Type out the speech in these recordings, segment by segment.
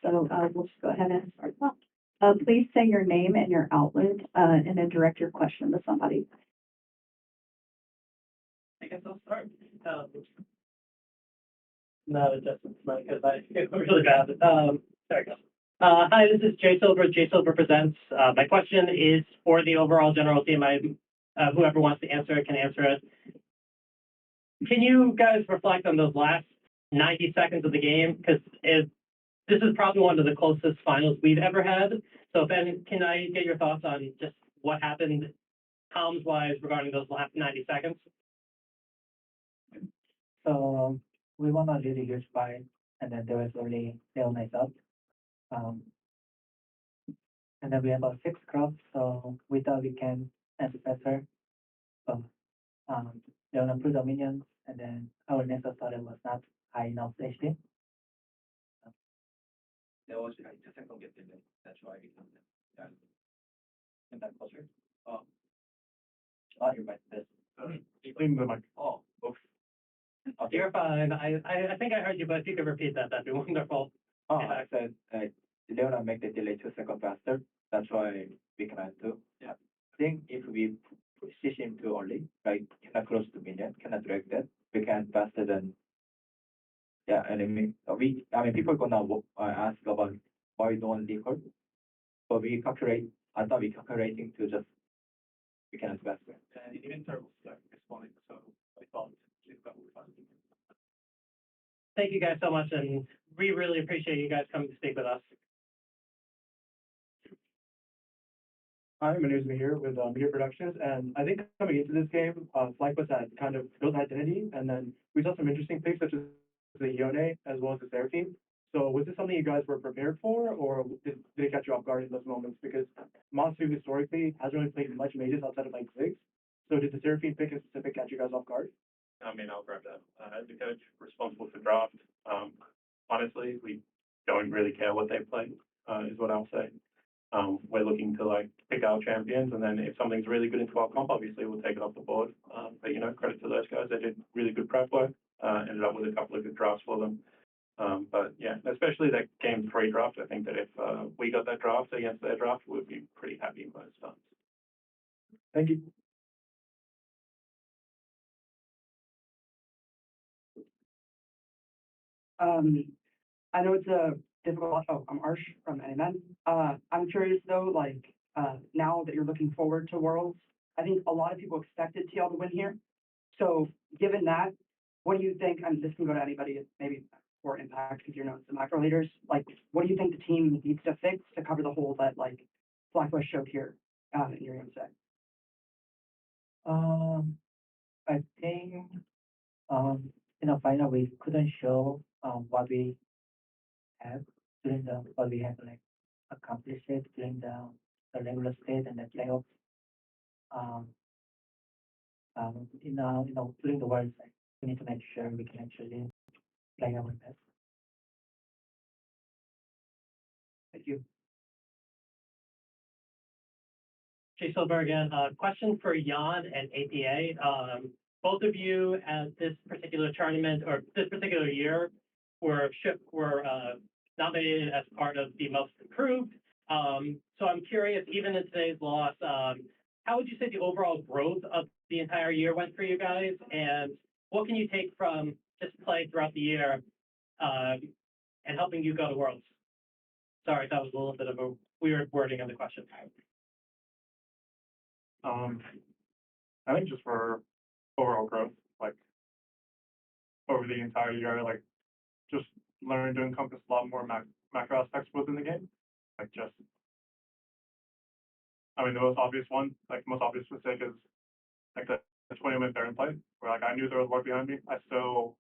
So we'll just go ahead and start off. Please say your name and your outlet, and then direct your question to somebody. I guess I'll start. Not adjustments, because I get really bad. There we go. Hi, this is Jay Silver. Jay Silver Presents. My question is for the overall general team. Whoever wants to answer it can answer it. Can you guys reflect on those last 90 seconds of the game? Because this is probably one of the closest finals we've ever had. So Ben, can I get your thoughts on just what happened comms-wise regarding those last 90 seconds? So we won a really huge fight, and then there was only stalemate up. And then we have about 6 crops, so we thought we can end better. So they want to put the minions, and then our Nexus starter was not high enough HP. There was like the second get in. That's why we can in that culture. Oh, you're right. This. Leave the mic. Oh, oops. Okay. You're fine. I think I heard you, but if you could repeat that, that'd be wonderful. Oh, I said they want to make the delay 2 seconds faster. That's why we cannot do. Yeah. I think if we push him too early, like cannot close to minion, cannot drag that, we can faster than. Yeah, enemy. I mean, people gonna ask about why we don't record. So we calculate. I thought we calculating to just we cannot faster. And even turtles like responding, so I thought it's got fun. Thank you guys so much, and we really appreciate you guys coming to speak with us. Hi, my name is Mihir with Mihir Productions, and I think coming into this game, FlyQuest had kind of built an identity, and then we saw some interesting things such as the Yone as well as the Seraphine. So was this something you guys were prepared for, or did it catch you off guard in those moments? Because Monsu historically hasn't really played much mages outside of like Ziggs. So did the Seraphine pick in specific catch you guys off guard? I mean, I'll grab that. As the coach responsible for draft, honestly, we don't really care what they play, is what I'll say. We're looking to like pick our champions, and then if something's really good into our comp, obviously we'll take it off the board. But you know, credit to those guys. They did really good prep work. Ended up with a couple of good drafts for them. But yeah, especially that game 3 draft. I think that if we got that draft against their draft, we'd be pretty happy most times. Thank you. I know it's a difficult. Oh, I'm Arsh from NMN. I'm curious though, like now that you're looking forward to Worlds, I think a lot of people expected TL to win here. So given that, what do you think? I mean, this can go to anybody, maybe for Impact because you're known as the macro leaders. Like, what do you think the team needs to fix to cover the hole that like FlyQuest showed here in your say? I think in the final we couldn't show what we have what we have like accomplished it during the regular state and the playoffs. During the World Cup, we need to make sure we can actually play our best. Thank you. Jay Silver again. Question for Jan and APA. Both of you at this particular tournament or this particular year were nominated as part of the most improved. So I'm curious, even in today's loss, how would you say the overall growth of the entire year went for you guys? And what can you take from this play throughout the year and helping you go to Worlds? Sorry, that was a little bit of a weird wording of the question. I think just for overall growth, like over the entire year, like just learning to encompass a lot more macro aspects within the game. Like just, I mean, the most obvious mistake is like the 20-minute Baron play, where like I knew there was work behind me. I still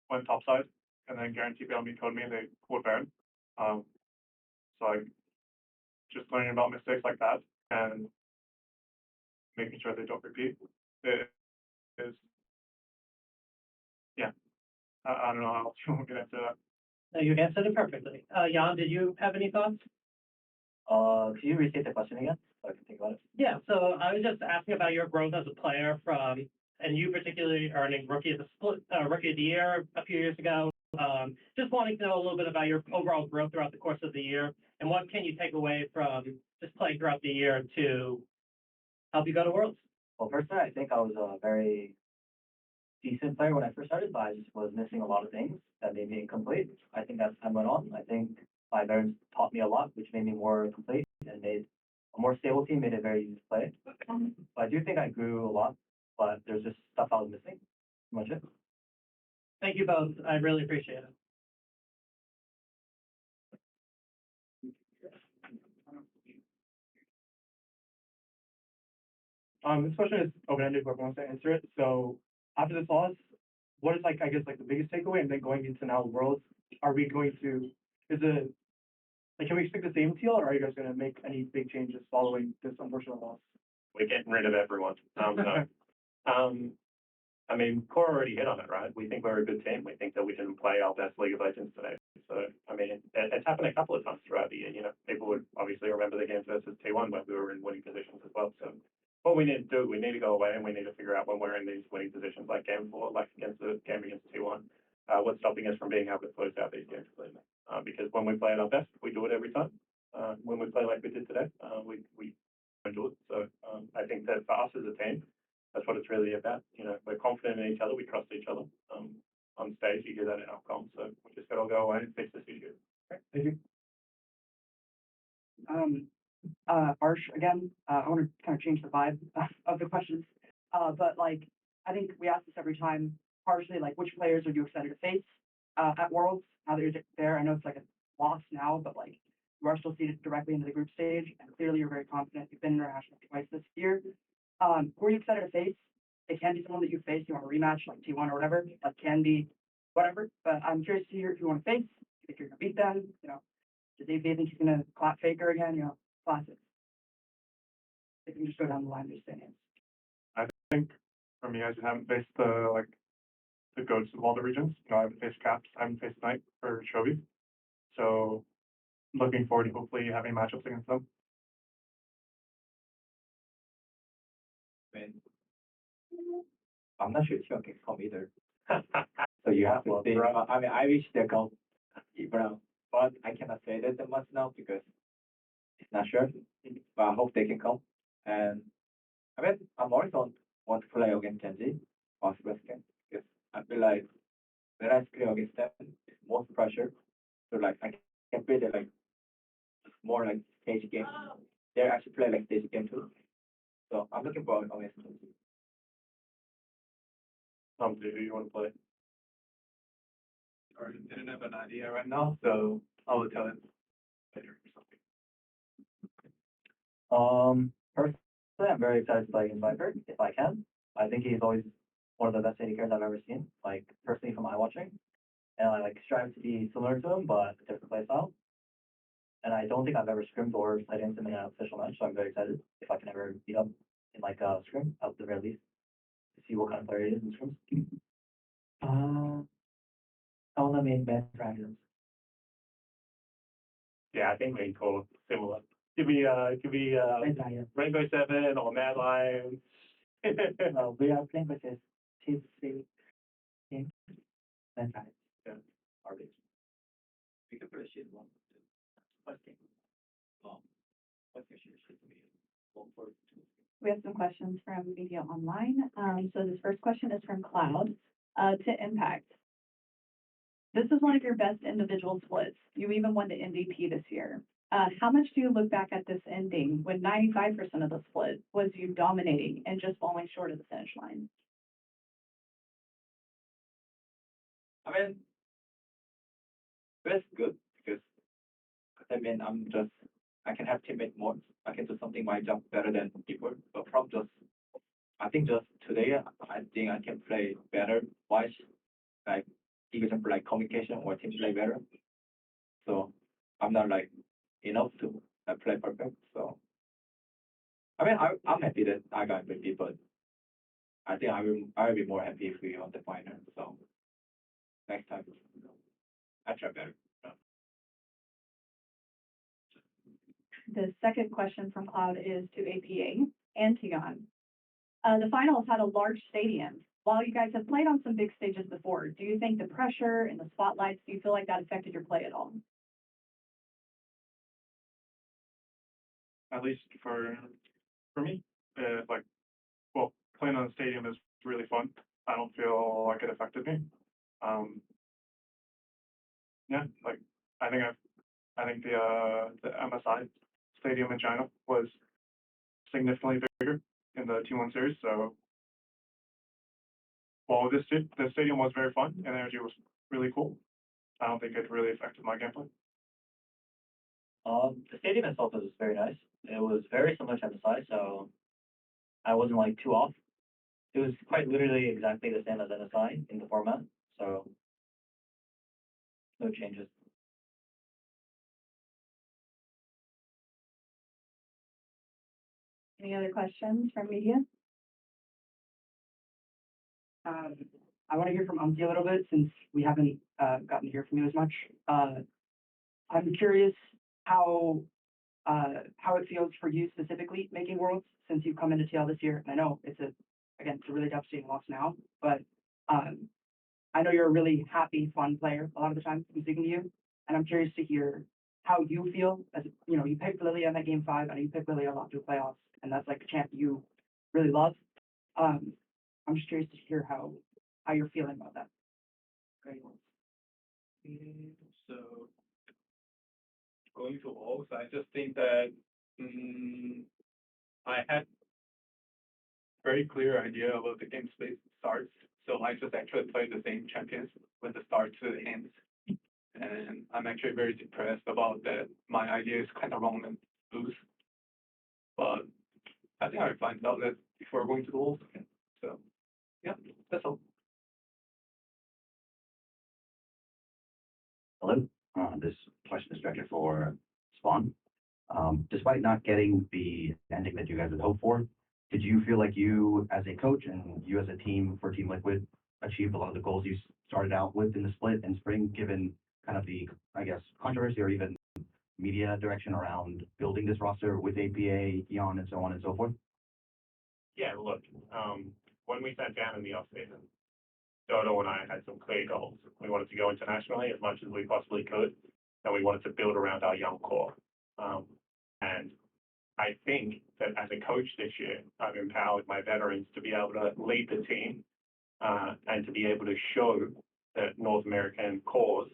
went topside, and then Guarantee told me they pulled Baron. So like just learning about mistakes like that and making sure they don't repeat is yeah. I don't know how else you want me to answer that. No, you answered it perfectly. Jan, did you have any thoughts? Could you repeat the question again so I can think about it? Yeah, so I was just asking about your growth as a player and you particularly earning Rookie of the Year a few years ago. Just wanting to know a little bit about your overall growth throughout the course of the year, and what can you take away from just playing throughout the year to help you go to Worlds? Well, personally, I think I was a very decent player when I first started, but I just was missing a lot of things that made me incomplete. I think as time went on, I think my veterans taught me a lot, which made me more complete and made a more stable team, made it very easy to play. But I do think I grew a lot, but there's just stuff I was missing. Pretty much it. Thank you both. I really appreciate it. This question is open-ended, whoever wants to answer it. So after this loss, what is like, I guess, like the biggest takeaway? And then going into now the Worlds, are we going to, is it, like, can we expect the same deal, or are you guys gonna make any big changes following this unfortunate loss? We're getting rid of everyone. No. I mean, Core already hit on it, right? We think we're a good team. We think that we can play our best League of Legends today. So, I mean, it's happened a couple of times throughout the year. You know, people would obviously remember the games versus T1 where we were in winning positions as well. So, what we need to do, we need to go away and we need to figure out when we're in these winning positions, like game 4, like against the game against T1, what's stopping us from being able to close out these games cleanly. Because when we play at our best, we do it every time. When we play like we did today, we don't do it. So, I think that for us as a team, that's what it's really about. You know, we're confident in each other. We trust each other. On stage, you hear that in our comms. So we just got to go away and fix this issue. Okay, thank you. Arsh, again, I want to kind of change the vibe of the questions. But like, I think we ask this every time, partially like, which players are you excited to face at Worlds now that you're there? I know it's like a loss now, but like, you are still seated directly into the group stage, and clearly you're very confident. You've been international twice this year. Who are you excited to face? It can be someone that you face, you want to rematch, like T1 or whatever. Like, can be whatever. But I'm curious to hear if you want to face, if you're going to beat them, you know. Does AV think he's going to clap Faker again? You know, classics. They can just go down the line and just say names. I think from you guys who haven't faced the goats of all the regions, you know, I haven't faced Caps, I haven't faced Knight or Chovy. So looking forward to hopefully having matchups against them. I mean, I'm not sure T1 can come either. So you have to think. I mean, I wish they come, but I cannot say that much now because it's not sure. But I hope they can come. And I mean, I'm always want to play against Genji, possible game, because I feel like when I play against them, it's more pressure. So like I can play the like more like stage game. They actually play like stage game too. So I'm looking forward against them. Do you want to play? I didn't have an idea right now, so I will tell him later or something. Personally, I'm very excited to play against Viper if I can. I think he's always one of the best AD carries I've ever seen, like personally from my watching. And I like strive to be similar to him, but a different play style. And I don't think I've ever scrimmed or played against him in an official match, so I'm very excited if I can ever beat him in like a scrim at the very least to see what kind of player he is in scrims. I want to main band dragons. Yeah, I think main core similar. Could be Rainbow Seven or Mad Lions. We are playing with this T3 team. Band dragons. Yeah. RBs. We can put a shit one. First game. What's your shit to be? 1-4-2. We have some questions from media online. So this first question is from Cloud to Impact. This is one of your best individual splits. You even won the MVP this year. How much do you look back at this ending when 95% of the split was you dominating and just falling short of the finish line? I mean, that's good because I mean I can have teammate more. I can do something my job better than people. But from I think just today I think I can play better. Wise, like give example like communication or team play better. So I'm not like enough to play perfect. So I mean I'm happy that I got MVP, but I think I will be more happy if we on the final. So next time I try better. The second question from Cloud is to APA and Tion. The finals had a large stadium. while you guys have played on some big stages before, do you think the pressure and the spotlights, do you feel like that affected your play at all? At least for me, like, well, playing on a stadium is really fun. I don't feel like it affected me. Yeah, like I think the MSI stadium in China was significantly bigger in the T1 series. So while the stadium was very fun and energy was really cool, I don't think it really affected my gameplay. The stadium itself was very nice. It was very similar to MSI, so I wasn't like too off. It was quite literally exactly the same as MSI in the format, so no changes. Any other questions from media? I want to hear from Umti a little bit since we haven't gotten to hear from you as much. I'm curious how it feels for you specifically making Worlds since you've come into TL this year. And I know it's a really devastating loss now, but I know you're a really happy, fun player a lot of the time from speaking to you, and I'm curious to hear how you feel as you know you picked Lilia in that game 5, and you picked Lilia a lot through playoffs, and that's like a champ you really love. I'm just curious to hear how you're feeling about that. Great. So going to O's, I just think that I had very clear idea of what the game space starts. So I just actually play the same champions when the start to the ends. And I'm actually very depressed about that. My idea is kind of wrong and lose. But I think I find out that before going to the Wolves again. So yeah, that's all. Hello, this question is directed for Spawn. Despite not getting the ending that you guys had hoped for, did you feel like you as a coach and you as a team for Team Liquid achieved a lot of the goals you started out with in the split in spring, given kind of the, I guess, controversy or even media direction around building this roster with APA, Eon, and so on and so forth? Yeah, look, when we sat down in the offseason, Dodo and I had some clear goals. We wanted to go internationally as much as we possibly could, and we wanted to build around our young core. And I think that as a coach this year, I've empowered my veterans to be able to lead the team and to be able to show that North American cores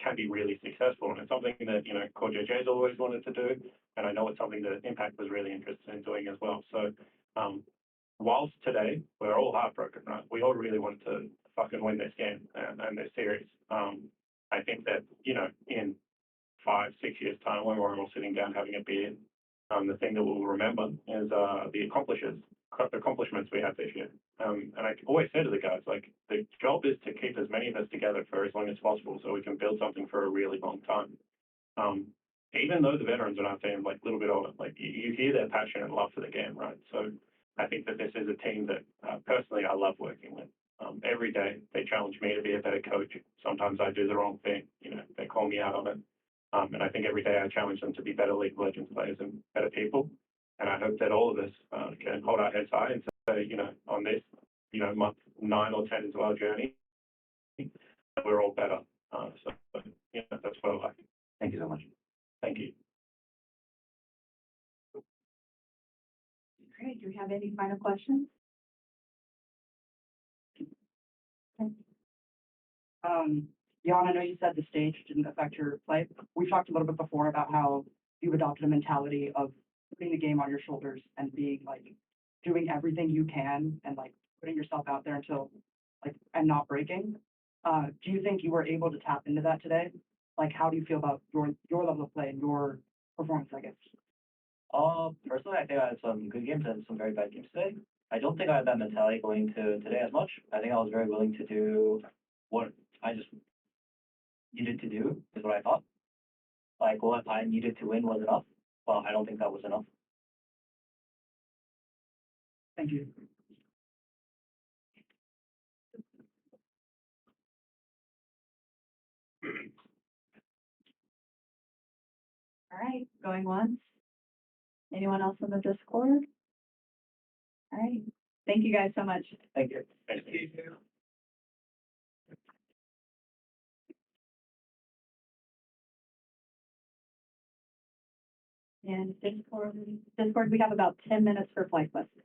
can be really successful. And it's something that, you know, Core JJ's always wanted to do. And I know it's something that Impact was really interested in doing as well. So whilst today we're all heartbroken, right? We all really wanted to fucking win this game and this series. I think that, you know, in 5, 6 years time when we're all sitting down having a beer, the thing that we'll remember is the accomplishments we had this year. And I always say to the guys, like, the job is to keep as many of us together for as long as possible so we can build something for a really long time. Even though the veterans are not saying like a little bit older, like you hear their passion and love for the game, right? So I think that this is a team that personally I love working with. Every day they challenge me to be a better coach. Sometimes I do the wrong thing, you know, they call me out on it. And I think every day I challenge them to be better League of Legends players and better people. And I hope that all of us can hold our heads high and say, you know, on this, you know, month 9 or 10 into our journey, we're all better. So, you know, that's what I like. Thank you so much. Thank you. Great. Do we have any final questions? Jan, I know you said the stage didn't affect your play. We talked a little bit before about how you've adopted a mentality of putting the game on your shoulders and being like doing everything you can and like putting yourself out there until like and not breaking. Do you think you were able to tap into that today? Like, how do you feel about your level of play and your performance, I guess? Personally, I think I had some good games and some very bad games today. I don't think I had that mentality going to today as much. I think I was very willing to do what I just needed to do, is what I thought. Like, what I needed to win was enough. Well, I don't think that was enough. Thank you. All right, going once. Anyone else on the Discord? All right, Thank you guys so much. Thank you. Thank you. And Discord, we have about 10 minutes for flight questions.